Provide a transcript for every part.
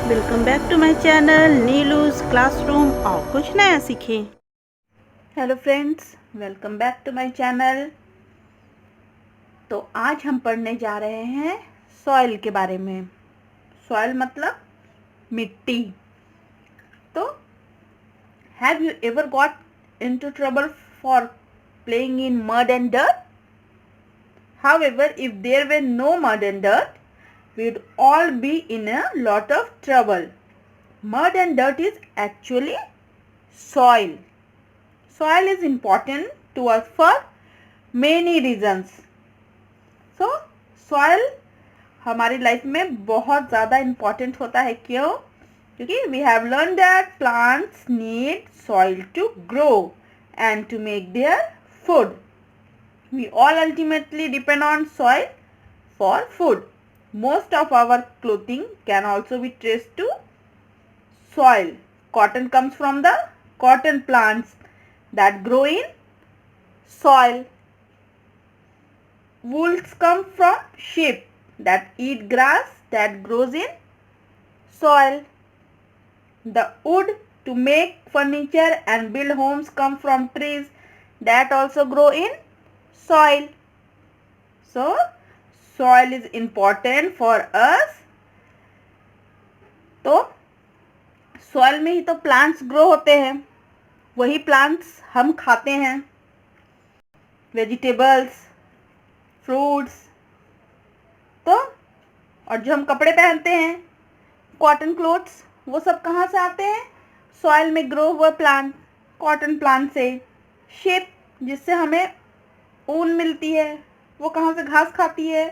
Welcome back to my channel Neelu's classroom और कुछ नया सीखें। Hello friends, welcome back to my channel. तो आज हम पढ़ने जा रहे हैं सॉइल के बारे में। सॉइल मतलब मिट्टी। तो have you ever got into trouble for playing in mud and dirt? However, if there were no mud and dirt, we'd all be in a lot of trouble. Mud and dirt is actually soil. Soil is important to us for many reasons. So, soil हमारी life में बहुत ज़्यादा important होता है। क्यों? क्योंकि we have learned that plants need soil to grow and to make their food. We all ultimately depend on soil for food. Most of our clothing can also be traced to soil. Cotton comes from the cotton plants that grow in soil. Wools come from sheep that eat grass that grows in soil. The wood to make furniture and build homes come from trees that also grow in soil. So, soil is important for us. तो soil में ही तो plants grow होते हैं, वही plants हम खाते हैं। Vegetables, fruits. तो और जो हम कपड़े पहनते हैं, कॉटन क्लोथ्स, वो सब कहाँ से आते हैं? सॉइल में ग्रो हुआ प्लांट, कॉटन प्लांट से। शेप जिससे हमें ऊन मिलती है, वो कहाँ से? घास खाती है,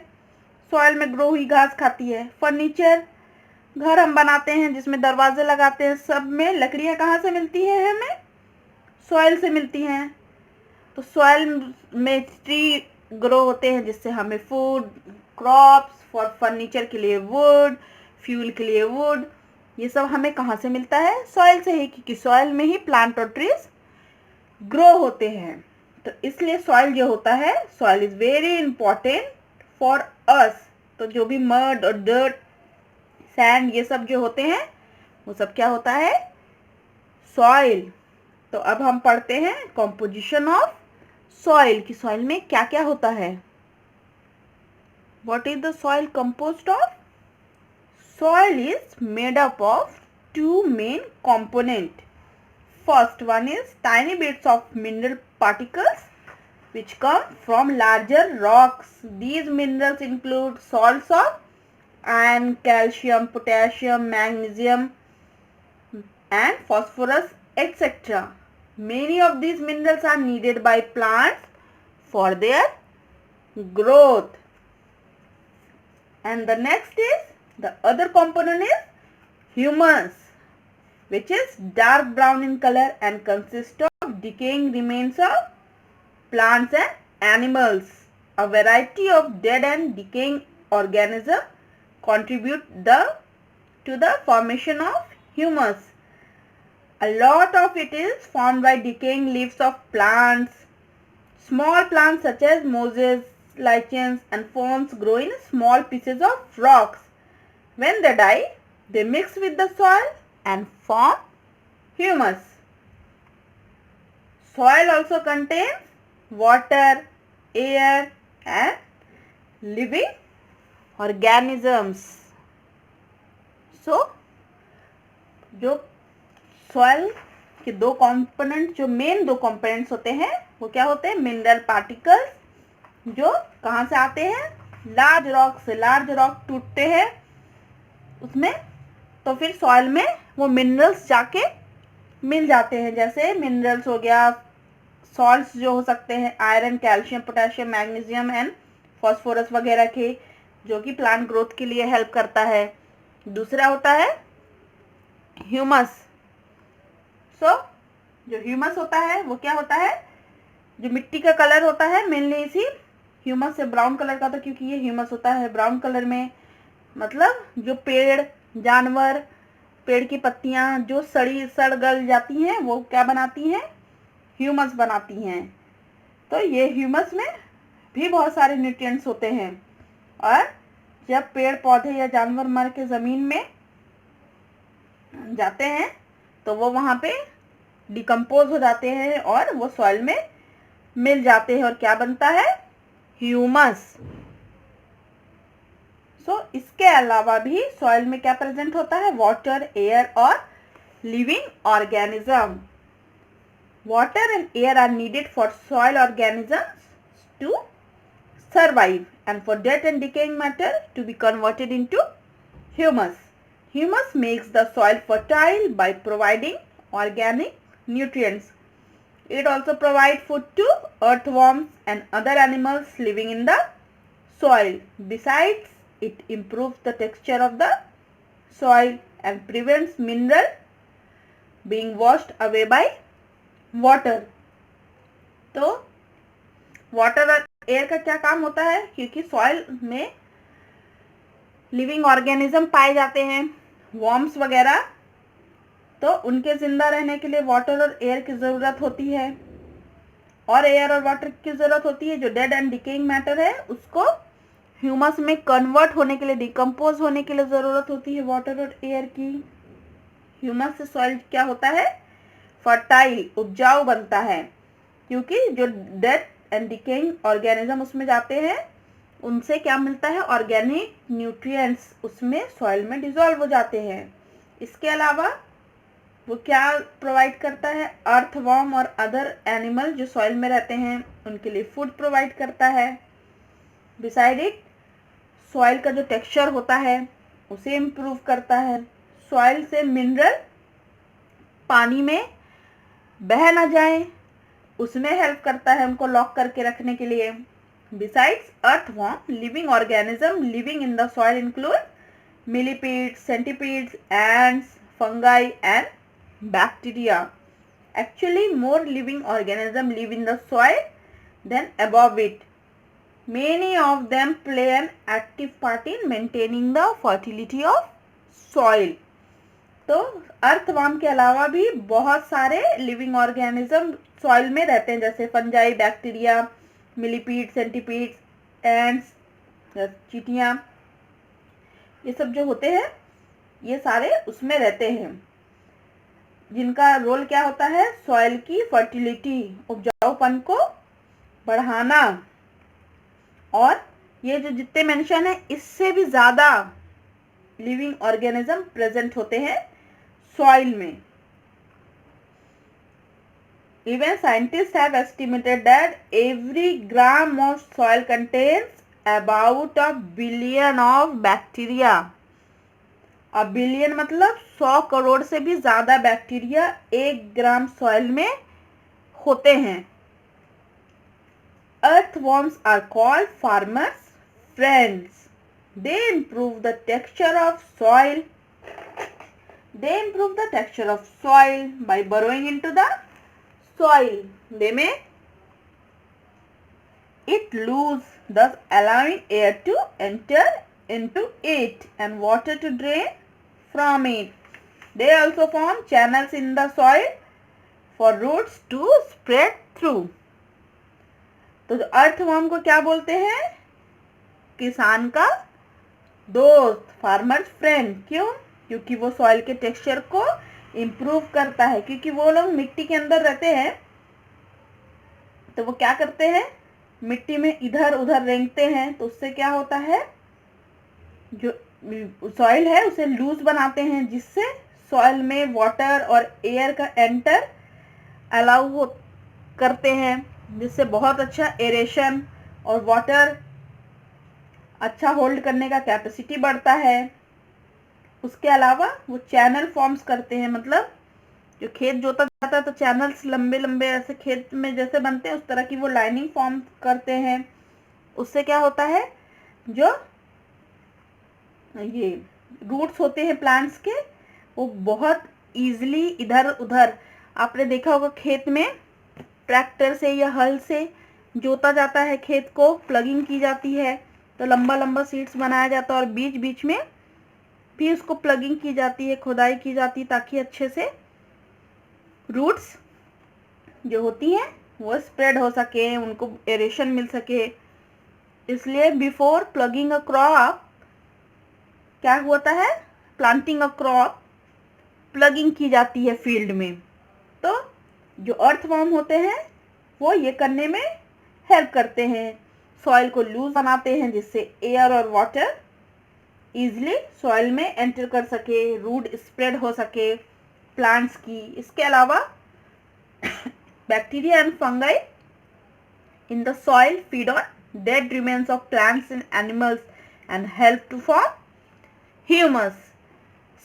सॉइल में ग्रो हुई घास खाती है। फर्नीचर, घर हम बनाते हैं जिसमें दरवाजे लगाते हैं, सब में लकड़ियाँ कहाँ से मिलती हैं? हमें सॉइल से मिलती हैं। तो सॉइल में ट्री ग्रो होते हैं जिससे हमें फूड, क्रॉप्स, फॉर फर्नीचर के लिए वुड, फ्यूल के लिए वुड, ये सब हमें कहाँ से मिलता है? सॉइल से ही, क्योंकि सॉइल में ही प्लांट और ट्रीज ग्रो होते हैं। तो इसलिए सॉइल जो होता है, soil is very important for us. तो जो भी मड और डर्ट, सैंड, ये सब जो होते हैं, वो सब क्या होता है? सॉइल। तो अब हम पढ़ते हैं कॉम्पोजिशन ऑफ सॉइल कि सॉइल में क्या क्या होता है। What is the soil composed of? Soil is made up of two main components. First one is tiny bits of mineral particles which come from larger rocks. These minerals include salts of iron, calcium, potassium, magnesium and phosphorus, etc. Many of these minerals are needed by plants for their growth. And the next is, the other component is humus, which is dark brown in color and consists of decaying remains of plants and animals. A variety of dead and decaying organisms contribute to the formation of humus. A lot of it is formed by decaying leaves of plants. Small plants such as mosses, lichens and ferns grow in small pieces of rocks. When they die, they mix with the soil and form humus. Soil also contains water, air and living organisms. So, जो soil के दो component, जो main दो components होते हैं, वो क्या होते हैं? मिनरल पार्टिकल्स, जो कहाँ से आते हैं? लार्ज रॉक से। लार्ज रॉक टूटते हैं उसमें, तो फिर सॉइल में वो मिनरल्स जाके मिल जाते हैं। जैसे मिनरल्स हो गया, सॉल्ट्स जो हो सकते हैं iron, calcium, potassium, magnesium and phosphorus वगैरह के, जो कि प्लांट ग्रोथ के लिए हेल्प करता है। दूसरा होता है ह्यूमस। जो ह्यूमस होता है वो क्या होता है? जो मिट्टी का कलर होता है, मेनली इसी ह्यूमस से ब्राउन कलर का, तो क्योंकि ये ह्यूमस होता है ब्राउन कलर में, मतलब जो पेड़, जानवर, पेड़ की पत्तियां जो सड़ गल जाती हैं, वो क्या बनाती हैं? ह्यूमस बनाती हैं। तो ये ह्यूमस में भी बहुत सारे न्यूट्रिएंट्स होते हैं। और जब पेड़ पौधे या जानवर मर के ज़मीन में जाते हैं तो वो वहाँ पे डिकम्पोज हो जाते हैं और वो सॉइल में मिल जाते हैं और क्या बनता है, ह्यूमस। इसके अलावा भी सॉइल में क्या प्रेजेंट होता है, वाटर, एयर और living organism. Water and air are needed for soil organisms to survive and for dead and decaying matter to be converted into humus. Humus makes the soil fertile by providing organic nutrients. It also provides food to earthworms and other animals living in the soil. Besides, it improves the texture of the soil and prevents mineral being washed away by water. तो water और air का क्या काम होता है, क्योंकि soil में living organism पाए जाते हैं, वर्म्स वगैरह, तो उनके जिंदा रहने के लिए वाटर और एयर की ज़रूरत होती है। और एयर और वाटर की ज़रूरत होती है, जो डेड एंड डिकेइंग मैटर है उसको ह्यूमस में कन्वर्ट होने के लिए, डिकम्पोज होने के लिए ज़रूरत होती है वाटर और एयर की। ह्यूमस से सॉइल क्या होता है, फर्टाइल, उपजाऊ बनता है, क्योंकि जो डेड एंड डिकेइंग ऑर्गेनिज्म उसमें जाते हैं उनसे क्या मिलता है, ऑर्गेनिक न्यूट्रिएंट्स उसमें सॉइल में डिसॉल्व हो जाते हैं। इसके अलावा वो क्या प्रोवाइड करता है, अर्थवर्म और अदर एनिमल जो सॉइल में रहते हैं उनके लिए फूड प्रोवाइड करता है। बिसाइड इट, सॉइल का जो टेक्सचर होता है उसे इम्प्रूव करता है। सॉइल से मिनरल पानी में बह ना जाए उसमें हेल्प करता है, उनको लॉक करके रखने के लिए। Besides, earthworm living organism living in the soil include millipedes, centipedes, ants, fungi and bacteria. Actually, more living organisms live in the soil than above it. Many of them play an active part in maintaining the fertility of soil. तो earthworm के अलावा भी बहुत सारे living organism soil में रहते हैं, जैसे fungi, bacteria, millipede, centipedes, ants, चींटियाँ, ये सब जो होते हैं ये सारे उसमें रहते हैं, जिनका रोल क्या होता है, सॉइल की फर्टिलिटी, उपजाऊपन को बढ़ाना। और ये जो जितने मेंशन है इससे भी ज़्यादा लिविंग ऑर्गेनिज्म प्रेजेंट होते हैं सॉइल में। Even scientists have estimated that every gram of soil contains about a billion of bacteria. अब बिलियन मतलब 100 करोड़ से भी ज़्यादा बैक्टीरिया 1 ग्राम सॉइल में होते हैं। Earthworms are called farmers' friends. They improve the texture of soil. They improve the texture of soil by burrowing into the soil. They make it loose, thus allowing air to enter into it and water to drain from it. They also form channels in the soil for roots to spread through. तो earthworm को क्या बोलते हैं, किसान का दोस्त, farmers friend. क्यों, क्योंकि वो सॉइल के टेक्सचर को इम्प्रूव करता है, क्योंकि वो लोग मिट्टी के अंदर रहते हैं तो वो क्या करते हैं, मिट्टी में इधर उधर रेंगते हैं, तो उससे क्या होता है, जो सॉइल है उसे लूज बनाते हैं, जिससे सॉइल में वाटर और एयर का एंटर अलाउ हो करते हैं, जिससे बहुत अच्छा एरेशन और वाटर अच्छा होल्ड करने का कैपेसिटी बढ़ता है। उसके अलावा वो चैनल फॉर्म्स करते हैं, मतलब जो खेत जोता जाता है तो चैनल्स लंबे लंबे ऐसे खेत में जैसे बनते हैं उस तरह की वो लाइनिंग फॉर्म करते हैं। उससे क्या होता है, जो ये रूट्स होते हैं प्लांट्स के वो बहुत इजीली इधर उधर, आपने देखा होगा खेत में ट्रैक्टर से या हल से जोता जाता है, खेत को प्लगिंग की जाती है तो लंबा लंबा सीड्स बनाया जाता है और बीच बीच में भी उसको प्लगिंग की जाती है, खुदाई की जाती है, ताकि अच्छे से रूट्स जो होती हैं वो स्प्रेड हो सके, उनको एरेशन मिल सके। इसलिए बिफोर प्लगिंग अ क्रॉप क्या होता है, प्लांटिंग अ क्रॉप, प्लगिंग की जाती है फील्ड में। तो जो अर्थवर्म होते हैं वो ये करने में हेल्प करते हैं, सॉइल को लूज बनाते हैं जिससे एयर और वाटर ईजिली सॉइल में एंटर कर सके, रूट स्प्रेड हो सके प्लांट्स की। इसके अलावा bacteria and fungi in the soil feed on dead remains of plants and animals and help to form humus.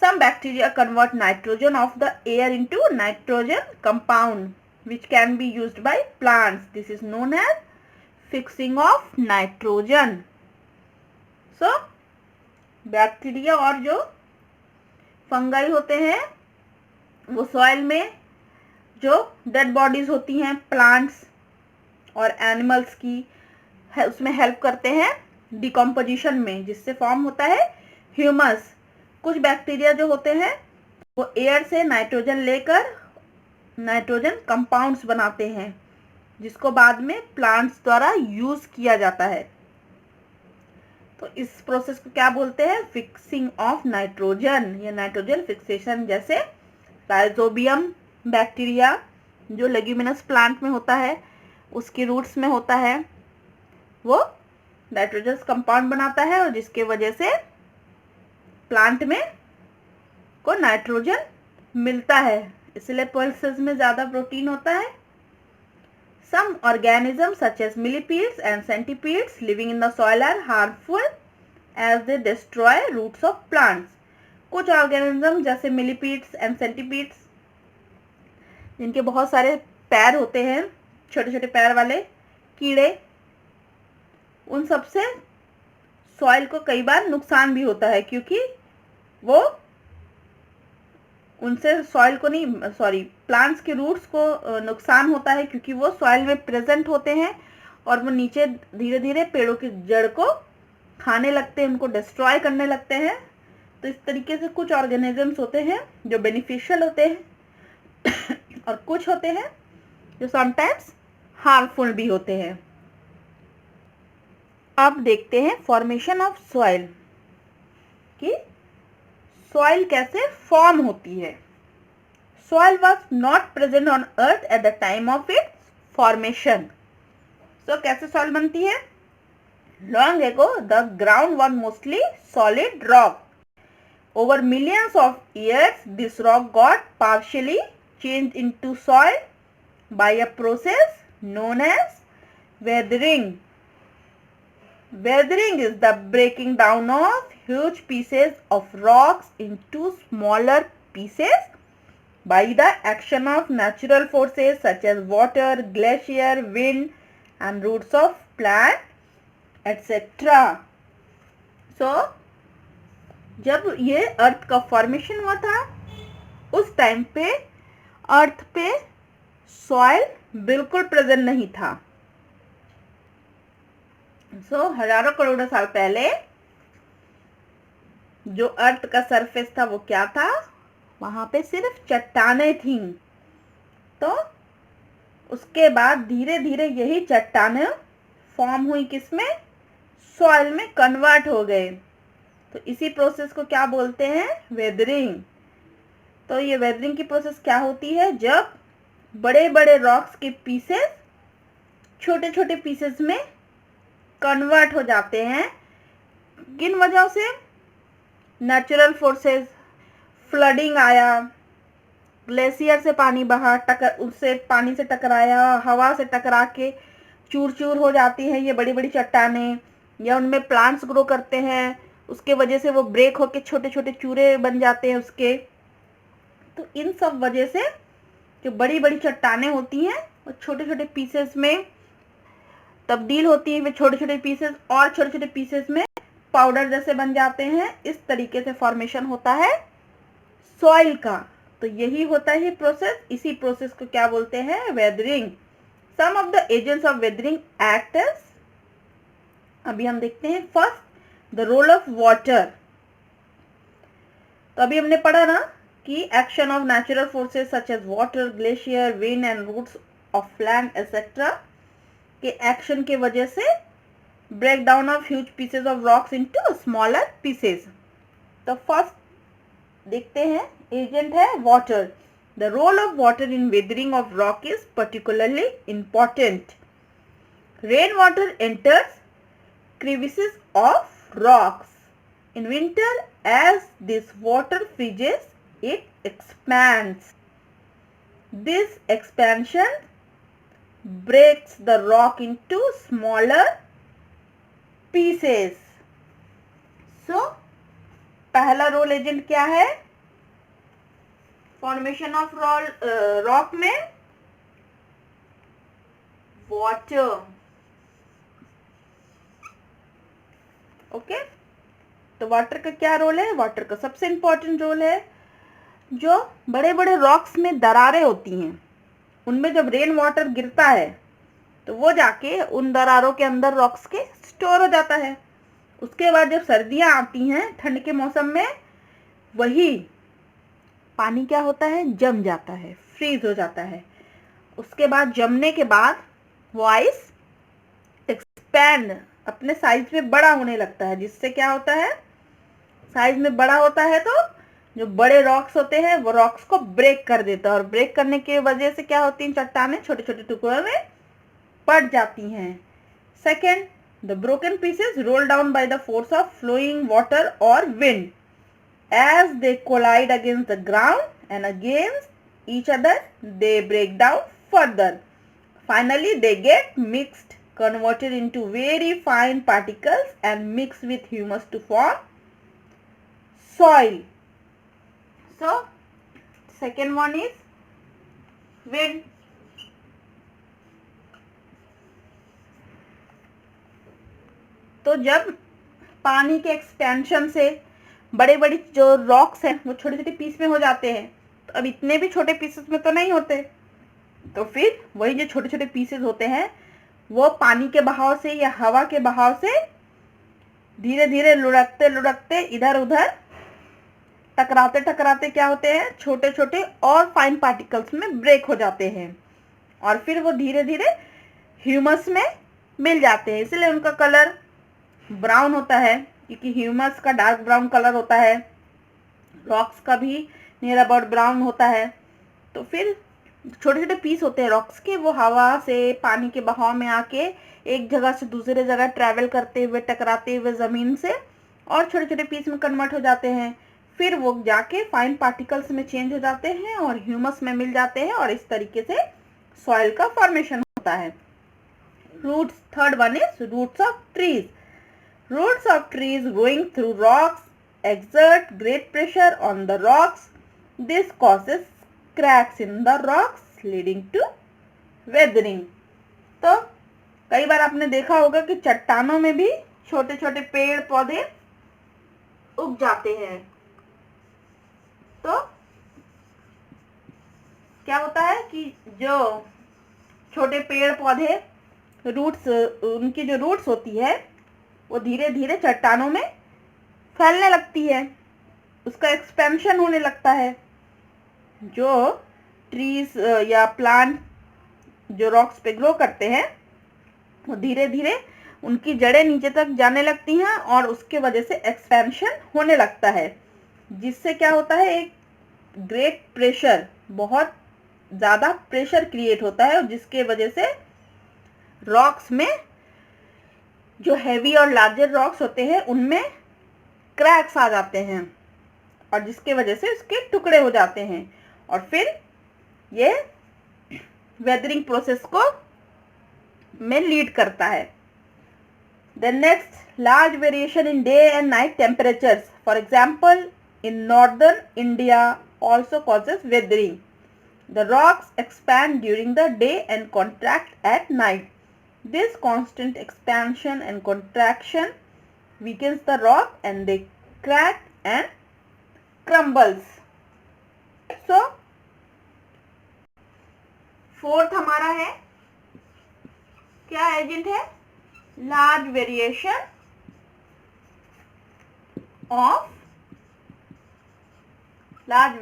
Some bacteria convert nitrogen of the air into nitrogen compound which can be used by plants. This is known as fixing of nitrogen. So, bacteria और जो fungi होते हैं वो soil में जो dead bodies होती हैं plants और एनिमल्स की उसमें हेल्प करते हैं डिकम्पोजिशन में, जिससे फॉर्म होता है ह्यूमस। कुछ बैक्टीरिया जो होते हैं वो एयर से नाइट्रोजन लेकर नाइट्रोजन कंपाउंड्स बनाते हैं जिसको बाद में प्लांट्स द्वारा यूज किया जाता है। तो इस प्रोसेस को क्या बोलते हैं? फिक्सिंग ऑफ नाइट्रोजन या नाइट्रोजन फिक्सेशन। जैसे राइजोबियम बैक्टीरिया जो लेग्यूमिनस प्लांट में होता है, उसकी रूट्स में होता है, वो नाइट्रोजन कंपाउंड बनाता है और जिसके वजह से प्लांट में को नाइट्रोजन मिलता है, इसलिए पल्सेस में ज़्यादा प्रोटीन होता है। Some organisms such as millipedes and centipedes living in the soil are harmful as they destroy roots of plants. कुछ ऑर्गेनिज्म जैसे मिलीपीड्स एंड सेंटीपीड्स जिनके बहुत सारे पैर होते हैं, छोटे छोटे पैर वाले कीड़े, उन सब से सॉइल को कई बार नुकसान भी होता है क्योंकि वो उनसे सॉइल को नहीं सॉरी प्लांट्स के रूट्स को नुकसान होता है क्योंकि वो सॉइल में प्रेजेंट होते हैं और वो नीचे धीरे धीरे पेड़ों की जड़ को खाने लगते हैं, उनको डिस्ट्रॉय करने लगते हैं। तो इस तरीके से कुछ ऑर्गेनिजम्स होते हैं जो बेनिफिशियल होते हैं और कुछ होते हैं जो समटाइम्स हार्मफुल भी होते हैं। अब देखते हैं फॉर्मेशन ऑफ सॉइल कि सॉइल कैसे फॉर्म होती है। Soil was not present on earth at the time of its formation. So कैसे सॉइल बनती है? Long ago the ground was mostly solid rock. Over millions of years this rock got partially change into soil by a process known as weathering. Weathering is the breaking down of huge pieces of rocks into smaller pieces by the action of natural forces such as water, glacier, wind and roots of plant, etc. So, जब ये अर्थ का formation हुआ था उस time पे अर्थ पे soil बिल्कुल present नहीं था। हजारों करोड़ों साल पहले जो अर्थ का सरफेस था वो क्या था? वहां पे सिर्फ चट्टानें थीं। तो उसके बाद धीरे धीरे यही चट्टानें फॉर्म हुई किसमें? सॉइल में कन्वर्ट हो गए। तो इसी प्रोसेस को क्या बोलते हैं? वेदरिंग। तो ये वेदरिंग की प्रोसेस क्या होती है? जब बड़े बड़े रॉक्स के पीसेस छोटे छोटे पीसेस में कन्वर्ट हो जाते हैं। किन वजहों से? नेचुरल फोर्सेस, फ्लडिंग आया, ग्लेशियर से पानी बहा, उससे पानी से टकराया, हवा से टकरा के चूर चूर हो जाती हैं ये बड़ी बड़ी चट्टानें, या उनमें प्लांट्स ग्रो करते हैं, उसके वजह से वो ब्रेक होके छोटे छोटे चूरे बन जाते हैं उसके। तो इन सब वजह से जो बड़ी बड़ी चट्टानें होती हैं वो छोटे छोटे पीसेस में तब्दील होती हैं, वे छोटे छोटे पीसेस और छोटे छोटे पीसेस में पाउडर जैसे बन जाते हैं। इस तरीके से फॉर्मेशन होता है सॉइल का। तो यही होता है प्रोसेस। इसी प्रोसेस को क्या बोलते हैं? Weathering. Some of the agents of weathering act as, अभी हम देखते हैं first the role of water. तो अभी हमने पढ़ा ना कि action of natural forces such as water, glacier, wind and roots of plant etcetera के एक्शन के वजह से break down of huge pieces of rocks into smaller pieces. तो फर्स्ट देखते हैं एजेंट है water. The role of water in weathering of rock is particularly important. Rain water enters crevices of rocks. In winter, as this water freezes, it expands. This expansion breaks the rock into smaller pieces. So, पहला role agent क्या है formation of rock में? Water. Okay, तो water का क्या role है? Water का सबसे इंपॉर्टेंट रोल है. जो बड़े बड़े रॉक्स में दरारें होती हैं, उनमें जब रेन वाटर गिरता है तो वो जाके उन दरारों के अंदर रॉक्स के स्टोर हो जाता है. उसके बाद जब सर्दियां आती हैं, ठंड के मौसम में, वही पानी क्या होता है? जम जाता है, फ्रीज हो जाता है. उसके बाद जमने के बाद वो आइस एक्सपैंड, अपने साइज में बड़ा होने लगता है. जिससे क्या होता है? साइज में बड़ा होता है तो जो बड़े रॉक्स होते हैं वो रॉक्स को ब्रेक कर देता है, और ब्रेक करने की वजह से क्या होती हैं? चट्टानें छोटे छोटे टुकड़ों में पड़ जाती हैं. Second, the broken pieces roll down by the force of flowing water और wind. As they collide against the ground and against each other, they break down further. Finally, they get mixed, converted into very fine particles and mixed with humus to form soil. So, second one is wind. तो जब पानी के expansion से बड़े बड़े जो rocks हैं वो छोटे छोटे पीस में हो जाते हैं, तो अब इतने भी छोटे पीसेस में तो नहीं होते, तो फिर वही जो छोटे छोटे पीसेस होते हैं वो पानी के बहाव से या हवा के बहाव से धीरे धीरे लुढ़कते लुढ़कते इधर उधर टकराते टकराते क्या होते हैं? छोटे छोटे और फाइन पार्टिकल्स में ब्रेक हो जाते हैं, और फिर वो धीरे धीरे ह्यूमस में मिल जाते हैं. इसलिए उनका कलर ब्राउन होता है, क्योंकि ह्यूमस का डार्क ब्राउन कलर होता है, रॉक्स का भी नियर अबाउट ब्राउन होता है. तो फिर छोटे छोटे पीस होते हैं रॉक्स के, वो हवा से पानी के बहाव में आके एक जगह से दूसरे जगह ट्रैवल करते हुए, टकराते हुए ज़मीन से, और छोटे छोटे पीस में कन्वर्ट हो जाते हैं. फिर वो जाके फाइन पार्टिकल्स में चेंज हो जाते हैं और ह्यूमस में मिल जाते हैं, और इस तरीके से सॉइल का फॉर्मेशन होता है. Roots. Third one is roots of trees. Roots of trees growing through rocks exert great pressure on the rocks. This causes cracks in the rocks leading to weathering. तो कई बार आपने देखा होगा कि चट्टानों में भी छोटे छोटे पेड़ पौधे उग जाते हैं. तो क्या होता है कि जो छोटे पेड़ पौधे रूट्स, उनकी जो रूट्स होती है वो धीरे धीरे चट्टानों में फैलने लगती है, उसका एक्सपेंशन होने लगता है. जो ट्रीज या प्लांट जो रॉक्स पे ग्रो करते हैं वो धीरे धीरे उनकी जड़ें नीचे तक जाने लगती हैं, और उसके वजह से एक्सपेंशन होने लगता है, जिससे क्या होता है? एक ग्रेट प्रेशर, बहुत ज़्यादा प्रेशर क्रिएट होता है, जिसके वजह से रॉक्स में, जो हैवी और लार्जर रॉक्स होते हैं, उनमें क्रैक्स आ जाते हैं, और जिसके वजह से उसके टुकड़े हो जाते हैं, और फिर ये वेदरिंग प्रोसेस को में लीड करता है. The next, large variation in day and night temperatures. For example, in northern India also causes weathering. The rocks expand during the day and contract at night. This constant expansion and contraction weakens the rock and they crack and crumbles. So, fourth हमारा है, क्या agent है? Large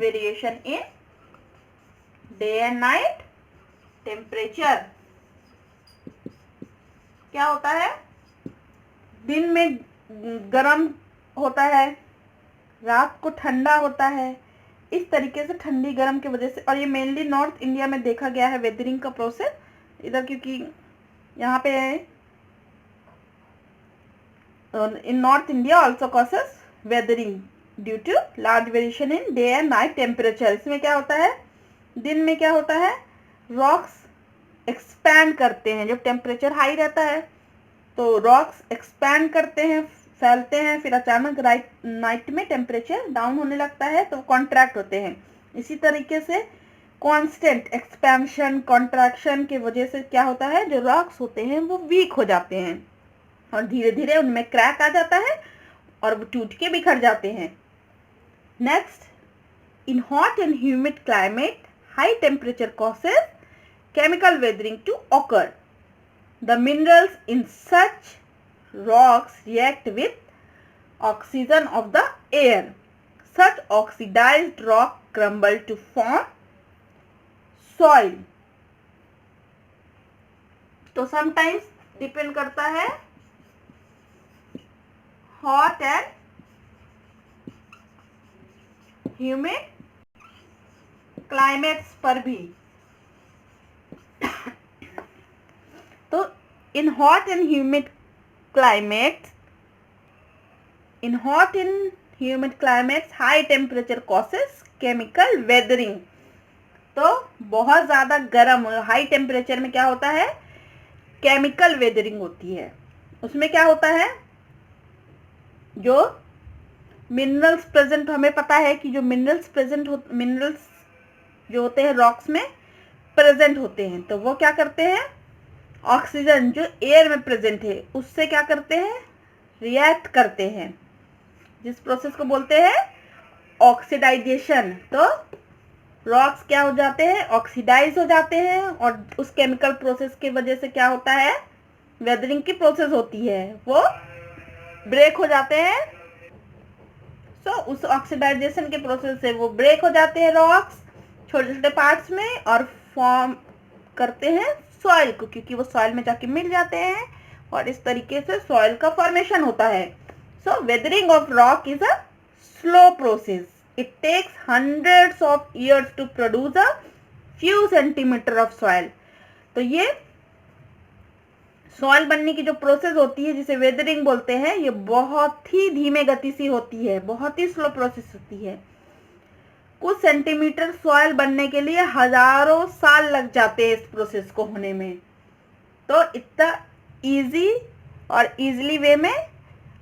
variation in day and night temperature. क्या होता है? दिन में गर्म होता है, रात को ठंडा होता है, इस तरीके से ठंडी गर्म की वजह से, और ये मेनली नॉर्थ इंडिया में देखा गया है वेदरिंग का प्रोसेस इधर, क्योंकि यहाँ पे in north India also causes weathering due to large variation in day and night temperature. इसमें क्या होता है, दिन में क्या होता है, रॉक्स एक्सपैंड करते हैं। जब टेम्परेचर हाई रहता है तो रॉक्स एक्सपैंड करते हैं, फैलते हैं, फिर अचानक नाइट में टेम्परेचर डाउन होने लगता है तो कॉन्ट्रैक्ट होते हैं। इसी तरीके से कांस्टेंट एक्सपेंशन कॉन्ट्रैक्शन की वजह से क्या होता है, जो रॉक्स होते हैं वो वीक हो जाते हैं और धीरे धीरे उनमें क्रैक आ जाता है और वो टूट के बिखर जाते हैं। Next, in hot and humid climate high temperature causes chemical weathering to occur. The minerals in such rocks react with oxygen of the air. Such oxidized rock crumble to form soil. तो sometimes depend करता है hot and humid climates पर भी। तो in hot and humid climates high temperature causes chemical weathering. तो बहुत ज़्यादा गर्म हाई टेम्परेचर में क्या होता है, केमिकल वेदरिंग होती है। उसमें क्या होता है, जो मिनरल्स प्रेजेंट, हमें पता है कि जो मिनरल्स जो होते हैं रॉक्स में प्रेजेंट होते हैं, तो वो क्या करते हैं, ऑक्सीजन जो एयर में प्रेजेंट है उससे क्या करते हैं, रिएक्ट करते हैं, जिस प्रोसेस को बोलते हैं ऑक्सीडाइजेशन। तो रॉक्स क्या हो जाते हैं, ऑक्सीडाइज हो जाते हैं और उस केमिकल प्रोसेस की वजह से क्या होता है, वेदरिंग की प्रोसेस होती है, वो ब्रेक हो जाते हैं। सो उस ऑक्सीडाइजेशन के प्रोसेस से वो ब्रेक हो जाते हैं रॉक्स छोटे छोटे पार्ट्स में और फॉर्म करते हैं सॉइल को, क्योंकि वो सॉइल में जाके मिल जाते हैं और इस तरीके से सॉइल का फॉर्मेशन होता है। So weathering of rock is a slow process, it takes hundreds of years to produce a few centimetre of soil. तो ये सॉइल बनने की जो प्रोसेस होती है जिसे वेदरिंग बोलते हैं, ये बहुत ही धीमे गति से होती है, बहुत ही स्लो प्रोसेस होती है। कुछ सेंटीमीटर सॉइल बनने के लिए हजारों साल लग जाते हैं इस प्रोसेस को होने में। तो इतना इजी और इजीली वे में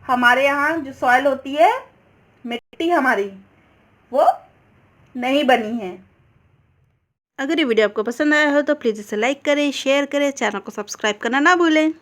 हमारे यहाँ जो सॉइल होती है, मिट्टी हमारी, वो नहीं बनी है। अगर ये वीडियो आपको पसंद आया हो तो प्लीज़ इसे लाइक करें, शेयर करें, चैनल को सब्सक्राइब करना ना भूलें।